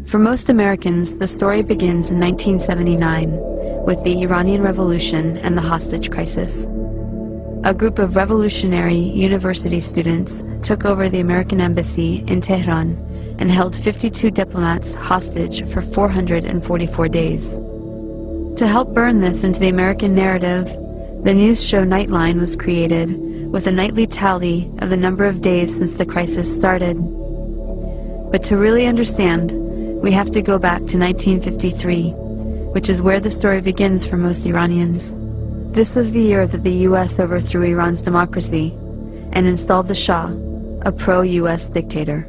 For most Americans, the story begins in 1979 with the Iranian Revolution and the hostage crisis. A group of revolutionary university students took over the American embassy in Tehran and held 52 diplomats hostage for 444 days. To help burn this into the American narrative, the news show Nightline was created with a nightly tally of the number of days since the crisis started. But to really understand, we have to go back to 1953, which is where the story begins for most Iranians. This was the year that the US overthrew Iran's democracy and installed the Shah, a pro-US dictator.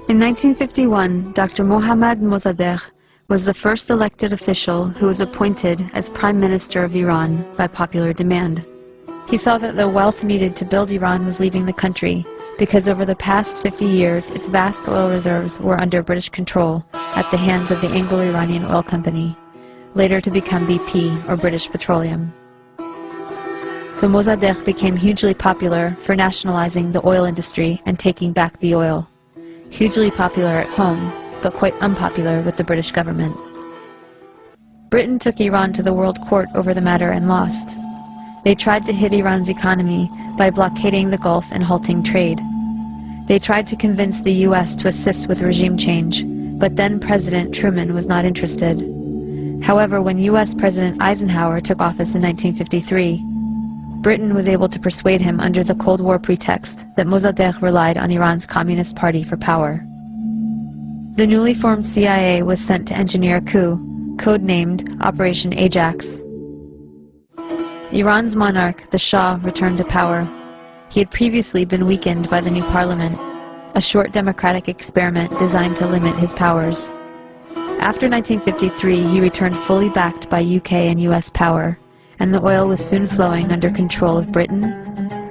In 1951, Dr. Mohammad Mossadegh was the first elected official who was appointed as Prime Minister of Iran by popular demand. He saw that the wealth needed to build Iran was leaving the country because over the past 50 years its vast oil reserves were under British control at the hands of the Anglo-Iranian Oil Company, later to become BP, or British Petroleum. So Mossadegh became hugely popular for nationalizing the oil industry and taking back the oil. Hugely popular at home, but quite unpopular with the British government. Britain took Iran to the World Court over the matter and lost. They tried to hit Iran's economy by blockading the Gulf and halting trade. They tried to convince the US to assist with regime change, but then President Truman was not interested. However, when US President Eisenhower took office in 1953, Britain was able to persuade him under the Cold War pretext that Mossadegh relied on Iran's Communist Party for power. The newly formed CIA was sent to engineer a coup, codenamed Operation Ajax. Iran's monarch, the Shah, returned to power. He had previously been weakened by the new parliament, a short democratic experiment designed to limit his powers. After 1953, he returned fully backed by UK and US power, and the oil was soon flowing under control of Britain,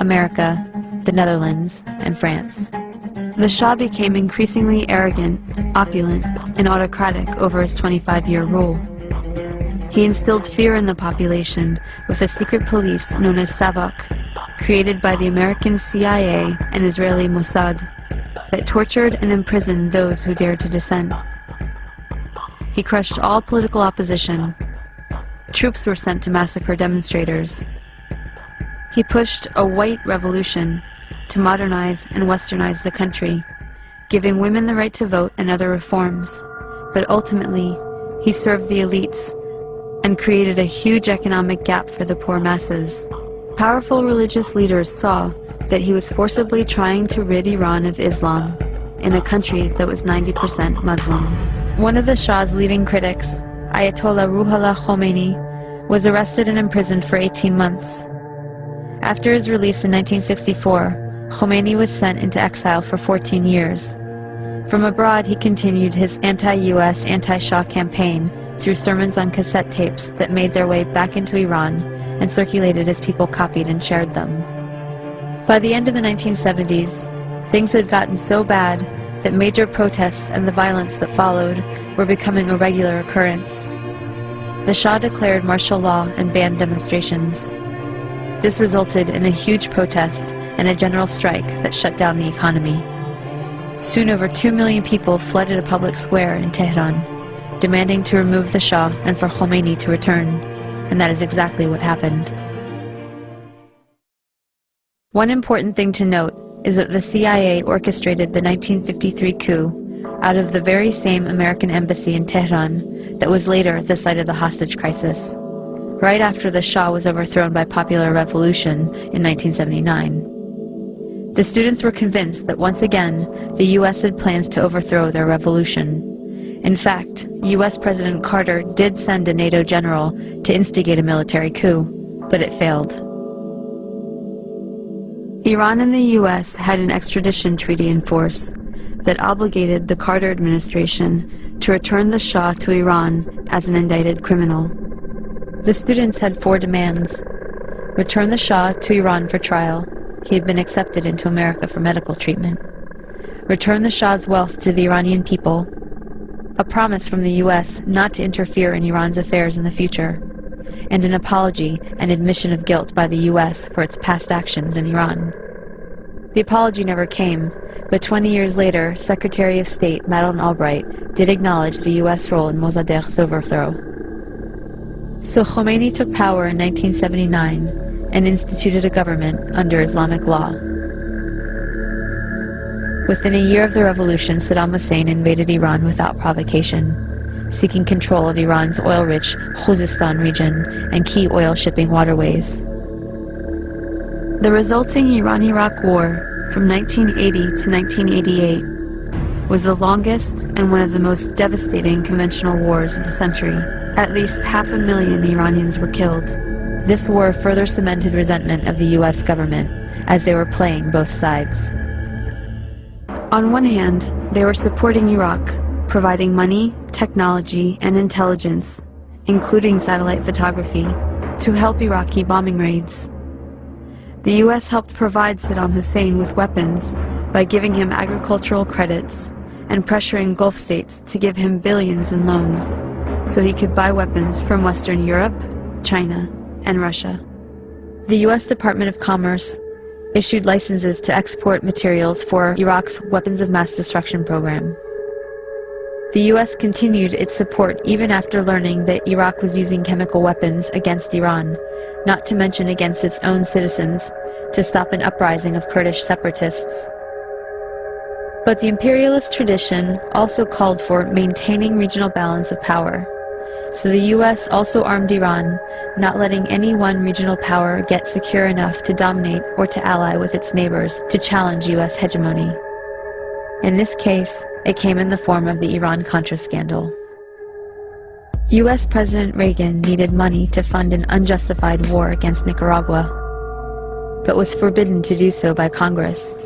America, the Netherlands, and France. The Shah became increasingly arrogant, opulent, and autocratic over his 25-year rule. He instilled fear in the population with a secret police known as Savak, created by the American CIA and Israeli Mossad, that tortured and imprisoned those who dared to dissent. He crushed all political opposition. Troops were sent to massacre demonstrators. He pushed a white revolution to modernize and westernize the country, giving women the right to vote and other reforms. But ultimately, he served the elites and created a huge economic gap for the poor masses. Powerful religious leaders saw that he was forcibly trying to rid Iran of Islam in a country that was 90% Muslim. One of the Shah's leading critics, Ayatollah Ruhollah Khomeini, was arrested and imprisoned for 18 months. After his release in 1964, Khomeini was sent into exile for 14 years. From abroad, he continued his anti-US, anti-Shah campaign through sermons on cassette tapes that made their way back into Iran and circulated as people copied and shared them. By the end of the 1970s, things had gotten so bad that major protests and the violence that followed were becoming a regular occurrence. The Shah declared martial law and banned demonstrations. This resulted in a huge protest and a general strike that shut down the economy. Soon over 2 million people flooded a public square in Tehran, demanding to remove the Shah and for Khomeini to return, and that is exactly what happened. One important thing to note is that the CIA orchestrated the 1953 coup out of the very same American embassy in Tehran that was later the site of the hostage crisis, right after the Shah was overthrown by popular revolution in 1979. The students were convinced that once again the US had plans to overthrow their revolution. In fact, US President Carter did send a NATO general to instigate a military coup, but it failed. Iran and the US had an extradition treaty in force that obligated the Carter administration to return the Shah to Iran as an indicted criminal. The students had 4 demands. Return the Shah to Iran for trial. He had been accepted into America for medical treatment. Return the Shah's wealth to the Iranian people. A promise from the US not to interfere in Iran's affairs in the future. And an apology and admission of guilt by the US for its past actions in Iran. The apology never came, but 20 years later, Secretary of State Madeleine Albright did acknowledge the U.S. role in Mossadegh's overthrow. So Khomeini took power in 1979 and instituted a government under Islamic law. Within a year of the revolution, Saddam Hussein invaded Iran without provocation, seeking control of Iran's oil-rich Khuzestan region and key oil shipping waterways. The resulting Iran-Iraq War from 1980 to 1988 was the longest and one of the most devastating conventional wars of the century. At least 500,000 Iranians were killed. This war further cemented resentment of the U.S. government, as they were playing both sides. On one hand, they were supporting Iraq, providing money, technology, and intelligence, including satellite photography, to help Iraqi bombing raids. The U.S. helped provide Saddam Hussein with weapons by giving him agricultural credits and pressuring Gulf states to give him billions in loans so he could buy weapons from Western Europe, China, and Russia. The U.S. Department of Commerce issued licenses to export materials for Iraq's weapons of mass destruction program. The U.S. continued its support even after learning that Iraq was using chemical weapons against Iran, not to mention against its own citizens, to stop an uprising of Kurdish separatists. But the imperialist tradition also called for maintaining regional balance of power. So the U.S. also armed Iran, not letting any one regional power get secure enough to dominate or to ally with its neighbors to challenge U.S. hegemony. In this case, it came in the form of the Iran-Contra scandal. U.S. President Reagan needed money to fund an unjustified war against Nicaragua, but was forbidden to do so by Congress.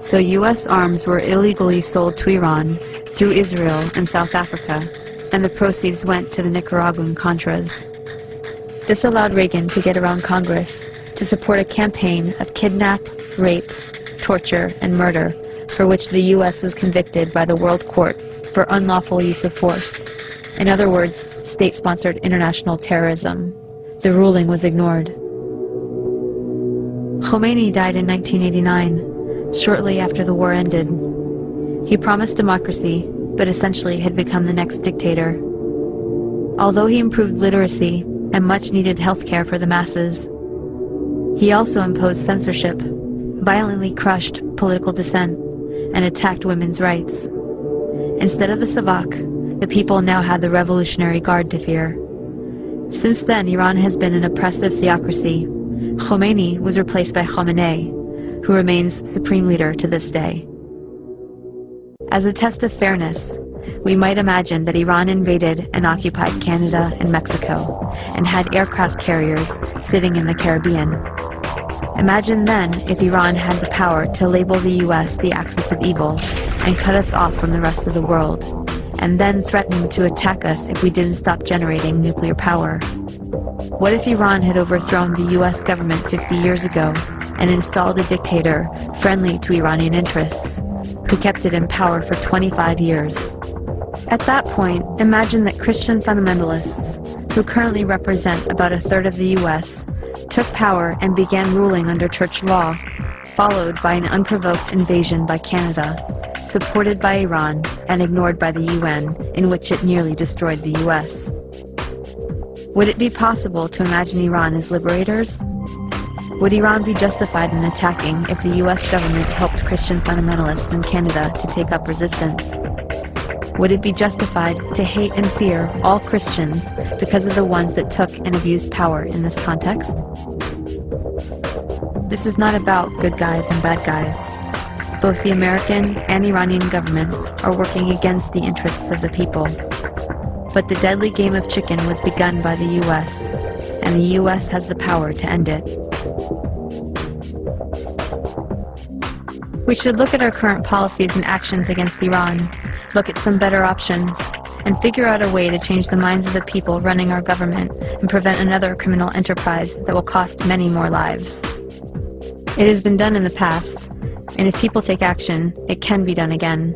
So U.S. arms were illegally sold to Iran through Israel and South Africa, and the proceeds went to the Nicaraguan Contras. This allowed Reagan to get around Congress to support a campaign of kidnap, rape, torture, and murder for which the U.S. was convicted by the World Court for unlawful use of force. In other words, state-sponsored international terrorism. The ruling was ignored. Khomeini died in 1989, shortly after the war ended. He promised democracy, but essentially had become the next dictator. Although he improved literacy and much-needed health care for the masses, he also imposed censorship, violently crushed political dissent, and attacked women's rights. Instead of the Savak, the people now had the Revolutionary Guard to fear. Since then, Iran has been an oppressive theocracy. Khomeini was replaced by Khamenei, who remains supreme leader to this day. As a test of fairness, we might imagine that Iran invaded and occupied Canada and Mexico, and had aircraft carriers sitting in the Caribbean. Imagine then if Iran had the power to label the U.S. the axis of evil and cut us off from the rest of the world, and then threaten to attack us if we didn't stop generating nuclear power. What if Iran had overthrown the U.S. government 50 years ago and installed a dictator friendly to Iranian interests, who kept it in power for 25 years? At that point, imagine that Christian fundamentalists, who currently represent about a third of the U.S., took power and began ruling under church law, followed by an unprovoked invasion by Canada, supported by Iran and ignored by the UN, in which it nearly destroyed the US. Would it be possible to imagine Iran as liberators? Would Iran be justified in attacking if the US government helped Christian fundamentalists in Canada to take up resistance? Would it be justified to hate and fear all Christians because of the ones that took and abused power in this context? This is not about good guys and bad guys. Both the American and Iranian governments are working against the interests of the people. But the deadly game of chicken was begun by the U.S., and the U.S. has the power to end it. We should look at our current policies and actions against Iran, look at some better options, and figure out a way to change the minds of the people running our government and prevent another criminal enterprise that will cost many more lives. It has been done in the past, and if people take action, it can be done again.